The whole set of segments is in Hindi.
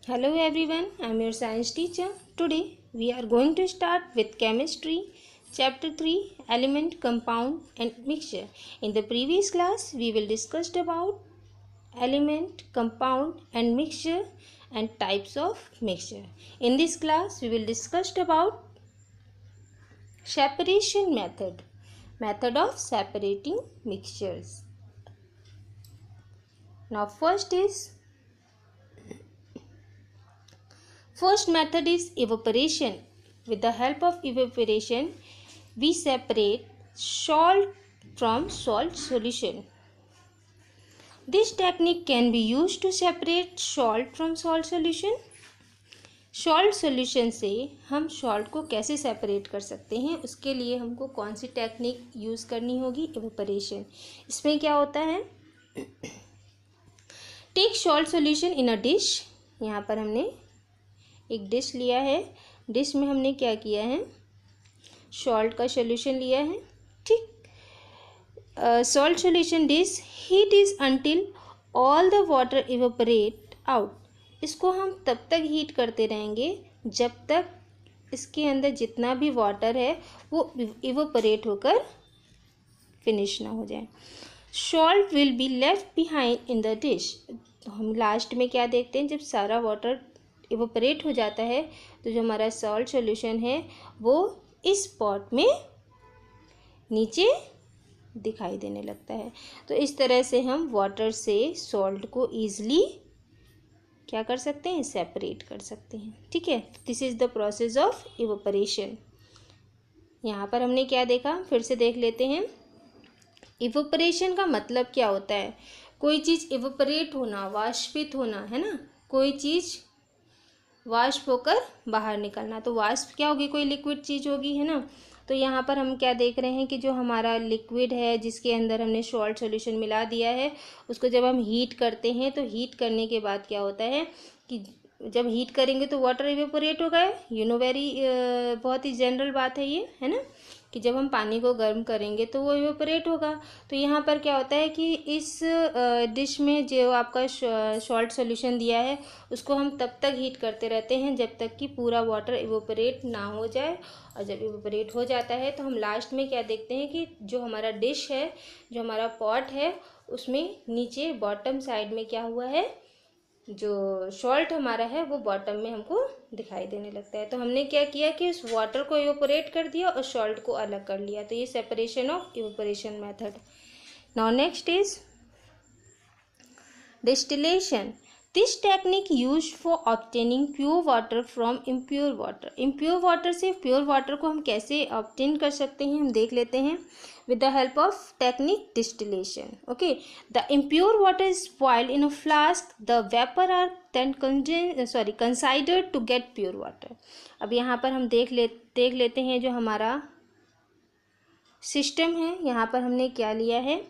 Hello everyone, I am your science teacher. Today we are going to start with chemistry, chapter 3, element, compound and mixture. In the previous class we will discuss about element, compound and mixture and types of mixture. In this class we will discuss about separation method of separating mixtures. Now First method is evaporation. With the help of evaporation, we separate salt from salt solution. This technique can be used to separate salt from salt solution. Salt solution से हम सॉल्ट को कैसे सेपरेट कर सकते हैं, उसके लिए हमको कौन सी टेक्निक यूज़ करनी होगी? इवेपोरेशन। इसमें क्या होता है, take salt solution in a dish. यहाँ पर हमने एक डिश लिया है, डिश में हमने क्या किया है, सॉल्ट का सॉल्यूशन लिया है। ठीक, salt solution dish, heat is until all the water evaporate out. इसको हम तब तक हीट करते रहेंगे जब तक इसके अंदर जितना भी वाटर है वो इवेपोरेट होकर फिनिश ना हो जाए। Salt will be left behind in the dish. तो हम लास्ट में क्या देखते हैं, जब सारा वाटर इवेपोरेट हो जाता है तो जो हमारा सॉल्ट सॉल्यूशन है वो इस पॉट में नीचे दिखाई देने लगता है। तो इस तरह से हम वाटर से सॉल्ट को ईजिली क्या कर सकते हैं, सेपरेट कर सकते हैं। ठीक है, this is the process of evaporation. यहाँ पर हमने क्या देखा, फिर से देख लेते हैं। इवेपोरेशन का मतलब क्या होता है, कोई चीज़ इवेपोरेट होना, वाष्पित होना, है ना, कोई चीज़ वाष्प होकर बाहर निकलना। तो वाष्प क्या होगी, कोई लिक्विड चीज़ होगी, है ना। तो यहाँ पर हम क्या देख रहे हैं कि जो हमारा लिक्विड है जिसके अंदर हमने सॉल्ट सॉल्यूशन मिला दिया है, उसको जब हम हीट करते हैं तो हीट करने के बाद क्या होता है कि जब हीट करेंगे तो वाटर इवेपोरेट होगा। बहुत ही जनरल बात है ये, है ना, कि जब हम पानी को गर्म करेंगे तो वो इवेपोरेट होगा। तो यहाँ पर क्या होता है कि इस डिश में जो आपका सॉल्ट सॉल्यूशन दिया है उसको हम तब तक हीट करते रहते हैं जब तक कि पूरा वाटर इवेपोरेट ना हो जाए। और जब इवेपोरेट हो जाता है तो हम लास्ट में क्या देखते हैं कि जो हमारा डिश है, जो हमारा पॉट है, उसमें नीचे बॉटम साइड में क्या हुआ है, जो सॉल्ट हमारा है वो बॉटम में हमको दिखाई देने लगता है। तो हमने क्या किया कि उस वाटर को इवेपोरेट कर दिया और सॉल्ट को अलग कर लिया। तो ये separation of evaporation method. Now next is distillation. This technique use for obtaining pure water from impure water. Impure water से प्योर वाटर को हम कैसे ऑब्टेन कर सकते हैं, हम देख लेते हैं। with the help of technique distillation. Okay, the impure water is boiled in a flask. The vapor are then considered to get pure water. अब यहाँ पर हम देख लेते हैं जो हमारा सिस्टम है। यहाँ पर हमने क्या लिया है,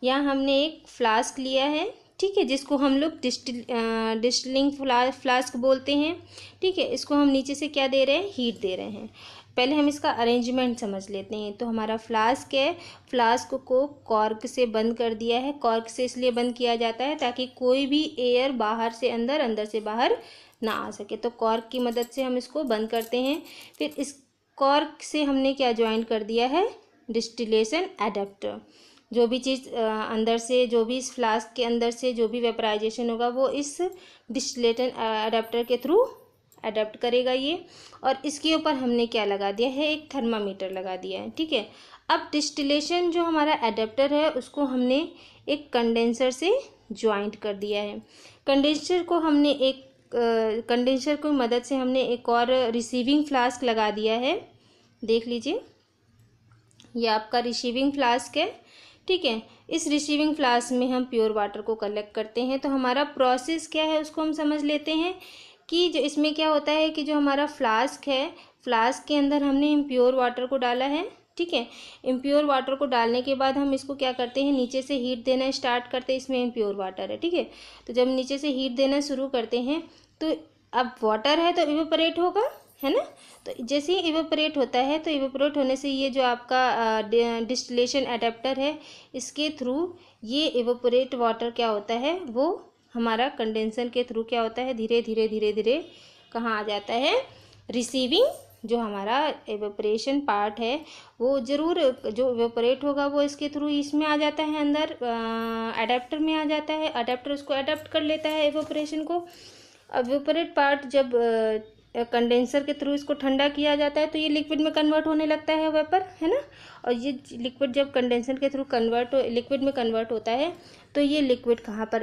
यहाँ हमने एक फ्लास्क लिया है, ठीक है, जिसको हम लोग डिस्टिलिंग फ्लास्क बोलते हैं। ठीक है, इसको हम नीचे से क्या दे रहे हैं, हीट दे रहे हैं। पहले हम इसका अरेंजमेंट समझ लेते हैं। तो हमारा फ्लास्क है, फ्लास्क को कॉर्क से बंद कर दिया है। कॉर्क से इसलिए बंद किया जाता है ताकि कोई भी एयर बाहर से अंदर, अंदर से बाहर ना आ सके। तो कॉर्क की मदद से हम इसको बंद करते हैं। फिर इस कॉर्क से हमने क्या ज्वाइन कर दिया है, डिस्टिलेशन एडेप्टर। जो भी चीज़ अंदर से, जो भी इस फ्लास्क के अंदर से जो भी वेपराइजेशन होगा वो इस डिस्टिलेशन एडेप्टर के थ्रू अडेप्ट करेगा ये। और इसके ऊपर हमने क्या लगा दिया है, एक थर्मामीटर लगा दिया है। ठीक है, अब डिस्टिलेशन जो हमारा एडेप्टर है उसको हमने एक कंडेंसर से ज्वाइंट कर दिया है। कंडेंसर की मदद से हमने एक और रिसीविंग फ्लास्क लगा दिया है। देख लीजिए, ये आपका रिसीविंग फ्लास्क है। ठीक है, इस रिसीविंग फ्लास्क में हम प्योर वाटर को कलेक्ट करते हैं। तो हमारा प्रोसेस क्या है उसको हम समझ लेते हैं कि जो इसमें क्या होता है कि जो हमारा फ्लास्क है, फ्लास्क के अंदर हमने इम्प्योर वाटर को डाला है। ठीक है, इम्प्योर वाटर को डालने के बाद हम इसको क्या करते हैं, नीचे से हीट देना स्टार्ट करते हैं। इसमें इम्प्योर वाटर है, ठीक है, तो जब नीचे से हीट देना शुरू करते हैं तो अब वाटर है तो इवेपोरेट होगा, है ना। तो जैसे ही इवेपोरेट होता है तो इवेपोरेट होने से ये जो आपका डिस्टिलेशन एडाप्टर है, इसके थ्रू ये इवेपोरेट वाटर क्या होता है, वो हमारा कंडेंसर के थ्रू क्या होता है, धीरे धीरे धीरे धीरे कहाँ आ जाता है, रिसीविंग, जो हमारा एवेपोरेशन पार्ट है वो ज़रूर जो एवेपोरेट होगा वो इसके थ्रू इसमें आ जाता है, अंदर अडेप्टर में आ जाता है। अडेप्टर उसको अडेप्ट कर लेता है एवेपोरेशन को। एवेपोरेट पार्ट जब कंडेंसर के थ्रू इसको ठंडा किया जाता है तो ये लिक्विड में कन्वर्ट होने लगता है, वेपर, है ना। और ये लिक्विड जब कंडेंसर के थ्रू लिक्विड में कन्वर्ट होता है तो ये लिक्विड कहाँ पर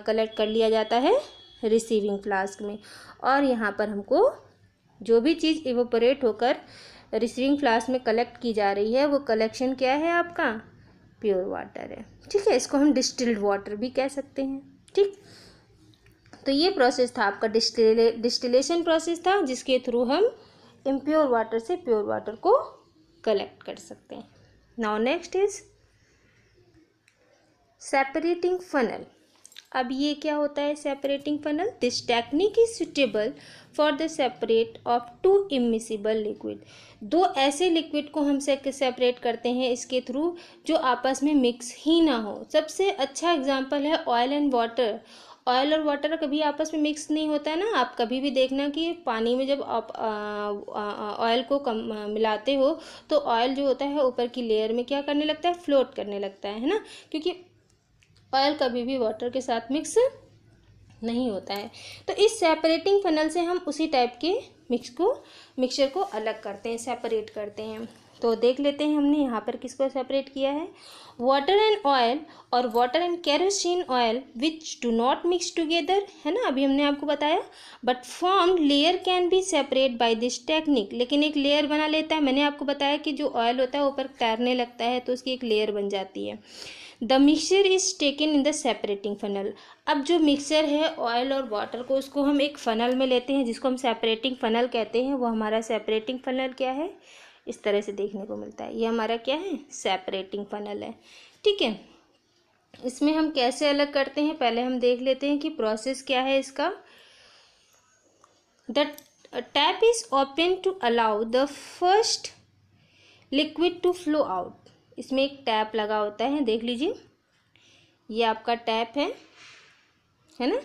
कलेक्ट कर लिया जाता है, रिसीविंग फ्लास्क में। और यहाँ पर हमको जो भी चीज़ इवेपोरेट होकर रिसीविंग फ्लास्क में कलेक्ट की जा रही है वो कलेक्शन क्या है, आपका प्योर वाटर है। ठीक है, इसको हम डिस्टिल्ड वाटर भी कह सकते हैं। ठीक, तो ये प्रोसेस था आपका डिस्टिलेशन प्रोसेस था, जिसके थ्रू हम इम्प्योर वाटर से प्योर वाटर को कलेक्ट कर सकते हैं। Now next is separating funnel. अब ये क्या होता है separating funnel? This technique is suitable for the separate of to immiscible liquid. दो ऐसे लिक्विड को हम सेपरेट करते हैं इसके थ्रू जो आपस में मिक्स ही ना हो। सबसे अच्छा एग्जांपल है ऑयल एंड वाटर। ऑयल और वाटर कभी आपस में मिक्स नहीं होता है ना। आप कभी भी देखना कि पानी में जब आप ऑयल को मिलाते हो तो ऑयल जो होता है ऊपर की लेयर में क्या करने लगता है, फ्लोट करने लगता है ना, क्योंकि ऑयल कभी भी वाटर के साथ मिक्स नहीं होता है। तो इस सेपरेटिंग फनल से हम उसी टाइप के मिक्सचर को अलग करते हैं, सेपरेट करते हैं। तो देख लेते हैं हमने यहाँ पर किसको सेपरेट किया है, वाटर एंड ऑयल और water and kerosene oil which do not mix together, है ना, अभी हमने आपको बताया। But form layer can be separate by this technique, लेकिन एक लेयर बना लेता है। मैंने आपको बताया कि जो ऑयल होता है ऊपर तैरने लगता है तो उसकी एक लेयर बन जाती है। The mixture is taken in the separating funnel. अब जो मिक्सचर है ऑयल और वाटर को, उसको हम एक फनल में लेते हैं जिसको हम सेपरेटिंग फनल कहते हैं। वो हमारा सेपरेटिंग फनल क्या है, इस तरह से देखने को मिलता है। ये हमारा क्या है, सेपरेटिंग फनल है। ठीक है, इसमें हम कैसे अलग करते हैं पहले हम देख लेते हैं कि प्रोसेस क्या है इसका। The tap is open to allow the first liquid to flow out. इसमें एक टैप लगा होता है, देख लीजिए, ये आपका टैप है ना,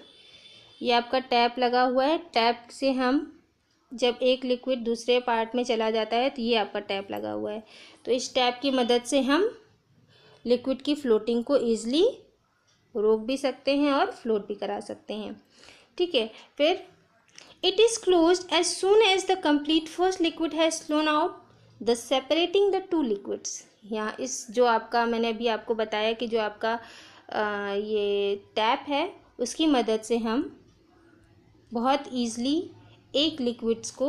ये आपका टैप लगा हुआ है। टैप से हम जब एक लिक्विड दूसरे पार्ट में चला जाता है तो ये आपका टैप लगा हुआ है। तो इस टैप की मदद से हम लिक्विड की फ्लोटिंग को ईजिली रोक भी सकते हैं और फ्लोट भी करा सकते हैं। ठीक है, फिर it is closed as soon as the complete first liquid has flown out the separating the two liquids. यहाँ इस जो आपका मैंने अभी आपको बताया कि जो आपका ये टैप है उसकी मदद से हम बहुत ईज़िली एक लिक्विड्स को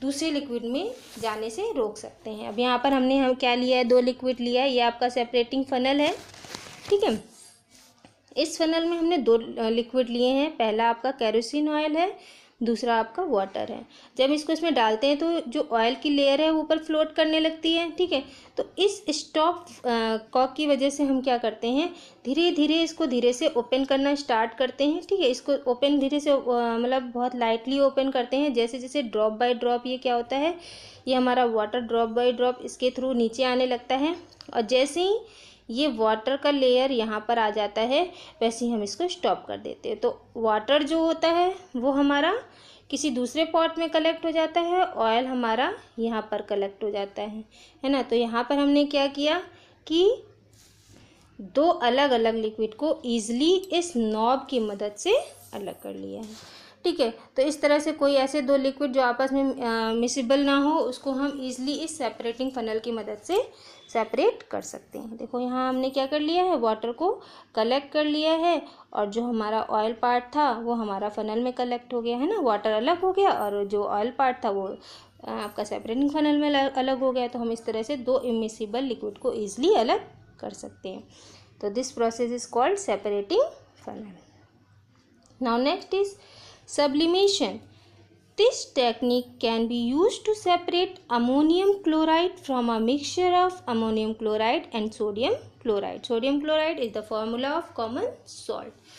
दूसरे लिक्विड में जाने से रोक सकते हैं। अब यहाँ पर हम क्या लिया है, दो लिक्विड लिया है, ये आपका सेपरेटिंग फनल है। ठीक है, इस फनल में हमने दो लिक्विड लिए हैं। पहला आपका केरोसिन ऑयल है, दूसरा आपका वाटर है। जब इसको इसमें डालते हैं तो जो ऑयल की लेयर है वो ऊपर फ्लोट करने लगती है। ठीक है, तो इस स्टॉप कॉक की वजह से हम क्या करते हैं, धीरे धीरे इसको धीरे से ओपन करना स्टार्ट करते हैं। ठीक है, इसको ओपन धीरे से मतलब बहुत लाइटली ओपन करते हैं। जैसे जैसे ड्रॉप बाय ड्रॉप ये क्या होता है, ये हमारा वाटर ड्रॉप बाय ड्रॉप इसके थ्रू नीचे आने लगता है। और जैसे ही ये वाटर का लेयर यहाँ पर आ जाता है वैसे ही हम इसको स्टॉप कर देते हैं। तो वाटर जो होता है वो हमारा किसी दूसरे पॉट में कलेक्ट हो जाता है, ऑयल हमारा यहाँ पर कलेक्ट हो जाता है ना। तो यहाँ पर हमने क्या किया कि दो अलग अलग लिक्विड को ईजिली इस नॉब की मदद से अलग कर लिया है। ठीक है, तो इस तरह से कोई ऐसे दो लिक्विड जो आपस में मिसिबल ना हो उसको हम ईजिली इस सेपरेटिंग फनल की मदद से सेपरेट कर सकते हैं। देखो यहाँ हमने क्या कर लिया है, वाटर को कलेक्ट कर लिया है और जो हमारा ऑयल पार्ट था वो हमारा फनल में कलेक्ट हो गया है ना। वाटर अलग हो गया और जो ऑयल पार्ट था वो आपका सेपरेटिंग फनल में अलग हो गया। तो हम इस तरह से दो इमिसिबल लिक्विड को ईजिली अलग कर सकते हैं। तो this process is called separating funnel. Now next is sublimation. This technique can be used to separate ammonium chloride from a mixture of ammonium chloride and sodium chloride. Sodium chloride is the formula of common salt.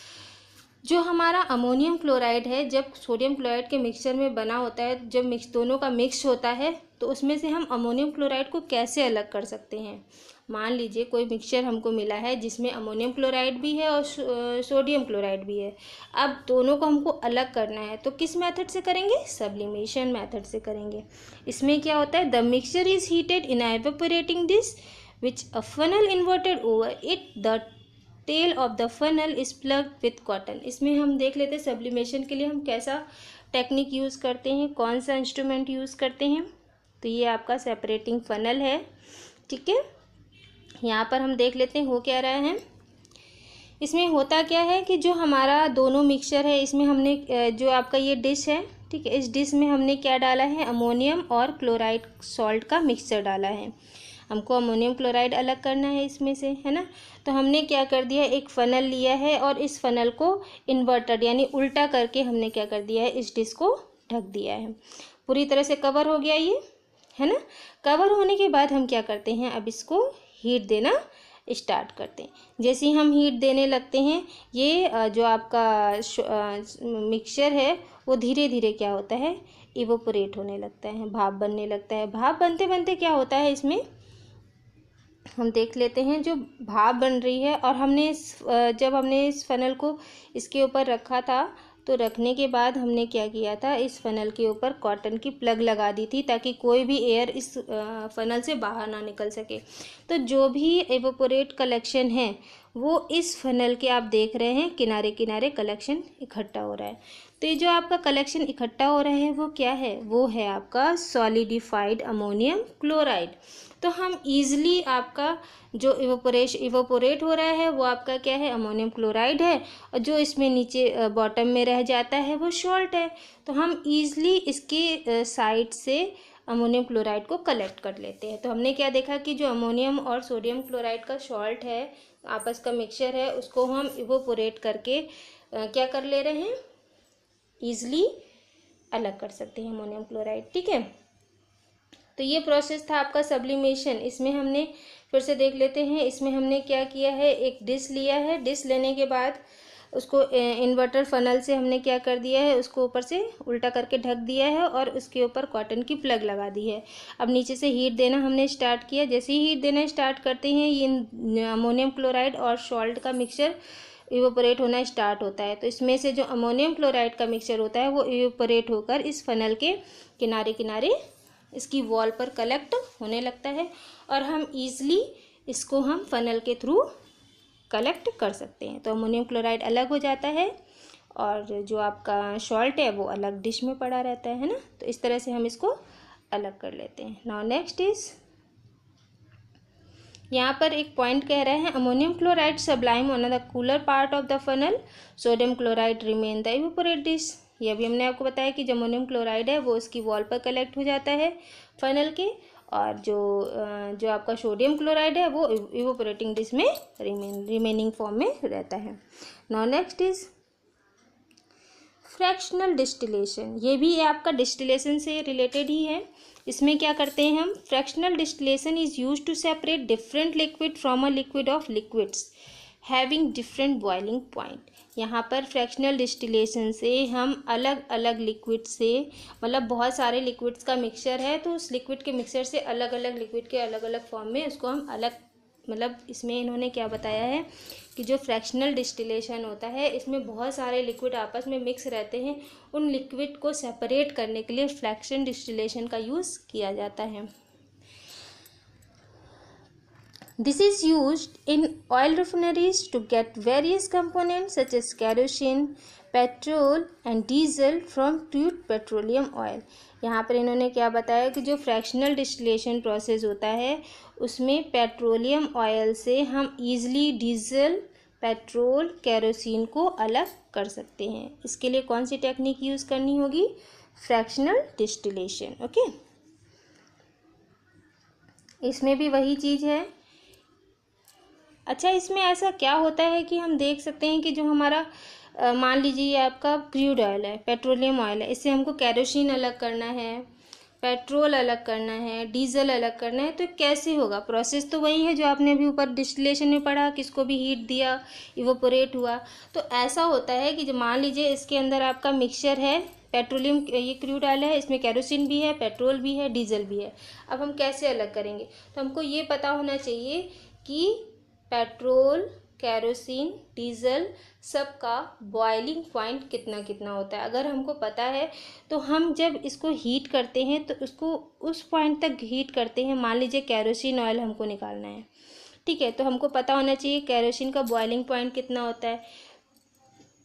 जो हमारा अमोनियम क्लोराइड है, जब सोडियम क्लोराइड के मिक्सचर में बना होता है, जब दोनों का मिक्स होता है, तो उसमें से हम अमोनियम क्लोराइड को कैसे अलग कर सकते हैं। मान लीजिए कोई मिक्सचर हमको मिला है जिसमें अमोनियम क्लोराइड भी है और सोडियम क्लोराइड भी है। अब दोनों को हमको अलग करना है, तो किस मेथड से करेंगे? सब्लिमेशन मेथड से करेंगे। इसमें क्या होता है? The mixture is heated in evaporating dish which a funnel inverted over it, the tail of the funnel is plugged with cotton. इसमें हम देख लेते हैं सब्लिमेशन के लिए हम कैसा टेक्निक यूज़ करते हैं, कौन सा इंस्ट्रूमेंट यूज़ करते हैं। तो ये आपका सेपरेटिंग फनल है, ठीक है। यहाँ पर हम देख लेते हैं हो क्या रहा है। इसमें होता क्या है कि जो हमारा दोनों मिक्सचर है, इसमें हमने जो आपका ये डिश है, ठीक है, इस डिश में हमने क्या डाला है? अमोनियम और क्लोराइड सॉल्ट का मिक्सचर डाला है। हमको अमोनियम क्लोराइड अलग करना है इसमें से, है ना। तो हमने क्या कर दिया, एक फ़नल लिया है और इस फ़नल को इन्वर्टेड यानी उल्टा करके हमने क्या कर दिया है, इस डिश को ढक दिया है। पूरी तरह से कवर हो गया ये, है ना। कवर होने के बाद हम क्या करते हैं, अब इसको हीट देना स्टार्ट करते हैं। जैसे ही हम हीट देने लगते हैं, ये जो आपका मिक्सचर है वो धीरे धीरे क्या होता है, इवोपोरेट होने लगता है, भाप बनने लगता है। भाप बनते बनते क्या होता है, इसमें हम देख लेते हैं। जो भाप बन रही है और जब हमने इस फ़नल को इसके ऊपर रखा था, तो रखने के बाद हमने क्या किया था, इस फ़नल के ऊपर कॉटन की प्लग लगा दी थी ताकि कोई भी एयर इस फ़नल से बाहर ना निकल सके। तो जो भी एवोपोरेट कलेक्शन है वो इस फ़नल के आप देख रहे हैं किनारे किनारे कलेक्शन इकट्ठा हो रहा है। तो ये जो आपका कलेक्शन इकट्ठा हो रहा है वो क्या है, वो है आपका सॉलिडिफाइड अमोनियम क्लोराइड। तो हम ईज़िली आपका जो इवोपोरेट हो रहा है वो आपका क्या है, अमोनियम क्लोराइड है, और जो इसमें नीचे बॉटम में रह जाता है वो सॉल्ट है। तो हम ईज़िली इसके साइड से अमोनियम क्लोराइड को कलेक्ट कर लेते हैं। तो हमने क्या देखा कि जो अमोनियम और सोडियम क्लोराइड का सॉल्ट है, आपस का मिक्सचर है, उसको हम इवोपोरेट करके क्या कर ले रहे हैं, ईज़िली अलग कर सकते हैं अमोनियम क्लोराइड, ठीक है। तो ये प्रोसेस था आपका सब्लिमेशन। इसमें हमने फिर से देख लेते हैं, इसमें हमने क्या किया है, एक डिश लिया है। डिश लेने के बाद उसको इन्वर्टर फनल से हमने क्या कर दिया है, उसको ऊपर से उल्टा करके ढक दिया है और उसके ऊपर कॉटन की प्लग लगा दी है। अब नीचे से हीट देना हमने स्टार्ट किया। जैसे ही हीट देना स्टार्ट करते हैं, ये अमोनियम क्लोराइड और सॉल्ट का मिक्सचर इवोपोरेट होना स्टार्ट होता है। तो इसमें से जो अमोनियम क्लोराइड का मिक्सचर होता है वो इवोपोरेट होकर इस फनल के किनारे किनारे इसकी वॉल पर कलेक्ट होने लगता है और हम ईज़िली इसको हम फनल के थ्रू कलेक्ट कर सकते हैं। तो अमोनियम क्लोराइड अलग हो जाता है और जो आपका सॉल्ट है वो अलग डिश में पड़ा रहता है ना। तो इस तरह से हम इसको अलग कर लेते हैं। नाउ नेक्स्ट इज, यहाँ पर एक पॉइंट कह रहे हैं, ammonium chloride sublime on the cooler part of the funnel, sodium chloride remain the evaporate dish. ये भी हमने आपको बताया कि जो अमोनियम क्लोराइड है वो इसकी वॉल पर कलेक्ट हो जाता है फनल के, और जो आपका सोडियम क्लोराइड है वो इवोपोरेटिंग डिश में रिमेनिंग फॉर्म में रहता है। Now next is fractional distillation. ये भी आपका डिस्टिलेशन से रिलेटेड ही है। इसमें क्या करते हैं हम, fractional distillation is used to separate different liquid from a liquid of liquids having different boiling point. यहाँ पर फ्रैक्शनल डिस्टिलेशन से हम अलग अलग लिक्विड से, मतलब बहुत सारे लिक्विड्स का मिक्सचर है तो उस लिक्विड के मिक्सचर से अलग अलग लिक्विड के अलग अलग फॉर्म में उसको हम अलग, मतलब इसमें इन्होंने क्या बताया है कि जो फ्रैक्शनल डिस्टिलेशन होता है इसमें बहुत सारे लिक्विड आपस में मिक्स रहते हैं, उन लिक्विड को सेपरेट करने के लिए फ्रैक्शनल डिस्टिलेशन का यूज़ किया जाता है। This is used in oil refineries to get various components such as kerosene, petrol and diesel from crude petroleum oil। यहाँ पर इन्होंने क्या बताया कि जो फ्रैक्शनल डिस्टिलेशन प्रोसेस होता है उसमें पेट्रोलियम ऑयल से हम ईज़िली डीजल, पेट्रोल, केरोसिन को अलग कर सकते हैं। इसके लिए कौन सी टेक्निक यूज़ करनी होगी, फ्रैक्शनल डिस्टिलेशन। ओके, इसमें भी वही चीज़ है। अच्छा, इसमें ऐसा क्या होता है कि हम देख सकते हैं कि जो हमारा मान लीजिए आपका क्रूड ऑयल है, पेट्रोलियम ऑयल है, इससे हमको केरोसिन अलग करना है, पेट्रोल अलग करना है, डीजल अलग करना है, तो कैसे होगा? प्रोसेस तो वही है जो आपने अभी ऊपर डिस्टिलेशन में पढ़ा, किसको भी हीट दिया, इवोपोरेट हुआ। तो ऐसा होता है कि जो मान लीजिए इसके अंदर आपका मिक्सचर है, पेट्रोलियम, ये क्रूड ऑयल है, इसमें केरोसिन भी है, पेट्रोल भी है, डीजल भी है। अब हम कैसे अलग करेंगे? तो हमको ये पता होना चाहिए कि पेट्रोल, केरोसिन, डीजल सबका बॉइलिंग पॉइंट कितना कितना होता है। अगर हमको पता है तो हम जब इसको हीट करते हैं तो उसको उस पॉइंट तक हीट करते हैं। मान लीजिए केरोसिन ऑयल हमको निकालना है, ठीक है, तो हमको पता होना चाहिए केरोसिन का बॉइलिंग पॉइंट कितना होता है।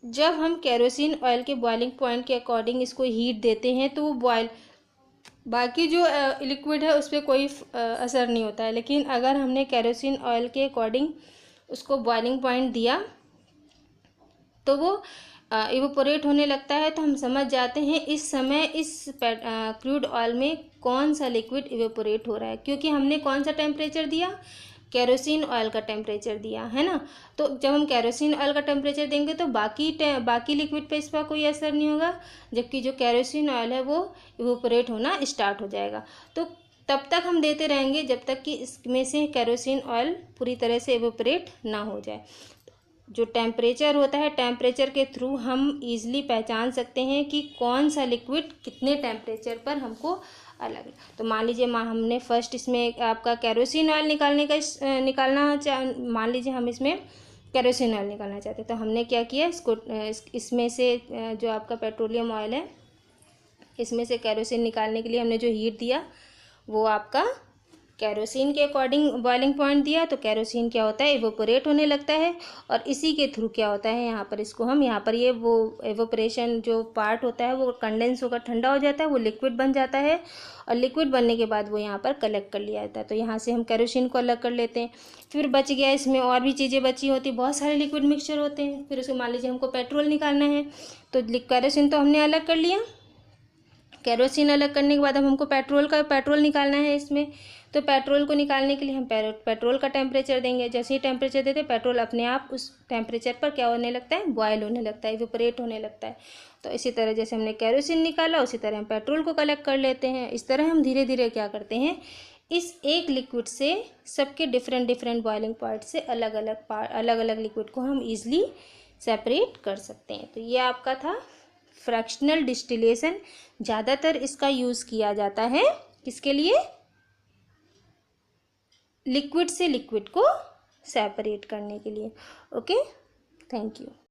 जब हम केरोसिन ऑयल के बॉइलिंग पॉइंट के अकॉर्डिंग इसको हीट देते हैं तो वो बॉयल, बाकी जो लिक्विड है उस पर कोई असर नहीं होता है। लेकिन अगर हमने केरोसिन ऑयल के अकॉर्डिंग उसको बॉइलिंग पॉइंट दिया तो वो इवोपोरेट होने लगता है। तो हम समझ जाते हैं इस समय इस क्रूड ऑयल में कौन सा लिक्विड इवोपोरेट हो रहा है, क्योंकि हमने कौन सा टेम्परेचर दिया? केरोसिन ऑयल का टेम्परेचर दिया है ना। तो जब हम केरोसिन ऑयल का टेम्परेचर देंगे तो बाकी लिक्विड पे इस पर कोई असर नहीं होगा, जबकि जो केरोसिन ऑयल है वो इवोपोरेट होना स्टार्ट हो जाएगा। तो तब तक हम देते रहेंगे जब तक कि इसमें से केरोसिन ऑयल पूरी तरह से इवोपोरेट ना हो जाए। जो टेम्परेचर होता है, टेम्परेचर के थ्रू हम ईजिली पहचान सकते हैं कि कौन सा लिक्विड कितने टेम्परेचर पर हमको अलग। तो मान लीजिए हमने फर्स्ट इसमें आपका केरोसिन ऑयल मान लीजिए हम इसमें केरोसिन ऑयल निकालना चाहते हैं। तो हमने क्या किया, इसको इसमें से जो आपका पेट्रोलियम ऑयल है इसमें से केरोसिन निकालने के लिए हमने जो हीट दिया वो आपका केरोसिन के अकॉर्डिंग बॉइलिंग पॉइंट दिया। तो केरोसिन क्या होता है? इवोपोरेट होने लगता है, और इसी के थ्रू क्या होता है, यहाँ पर इसको हम यहाँ पर ये वो इवोपोरेशन जो पार्ट होता है वो कंडेंस होकर ठंडा हो जाता है, वो लिक्विड बन जाता है, और लिक्विड बनने के बाद वो यहाँ पर कलेक्ट कर लिया जाता है। तो यहाँ से हम केरोसिन को अलग कर लेते हैं। फिर बच गया, इसमें और भी चीज़ें बची होती, बहुत सारे लिक्विड मिक्सचर होते हैं। फिर उसको मान लीजिए हमको पेट्रोल निकालना है, तो केरोसिन तो हमने अलग कर लिया। केरोसिन अलग करने के बाद अब हमको पेट्रोल निकालना है इसमें। तो पेट्रोल को निकालने के लिए हम पेट्रोल का टेम्परेचर देंगे। जैसे ही टेम्परेचर देते हैं पेट्रोल अपने आप उस टेम्परेचर पर क्या होने लगता है? बॉयल होने लगता है, इवेपोरेट होने लगता है। तो इसी तरह जैसे हमने केरोसिन निकाला उसी तरह हम पेट्रोल को कलेक्ट कर लेते हैं। इस तरह हम धीरे धीरे क्या करते हैं, इस एक लिक्विड से सबके डिफरेंट बॉइलिंग पॉइंट से अलग अलग लिक्विड को हम ईजिली सेपरेट कर सकते हैं। तो ये आपका था फ्रैक्शनल डिस्टिलेशन। ज़्यादातर इसका यूज़ किया जाता है किसके लिए? लिक्विड से लिक्विड को सेपरेट करने के लिए। Okay, thank you.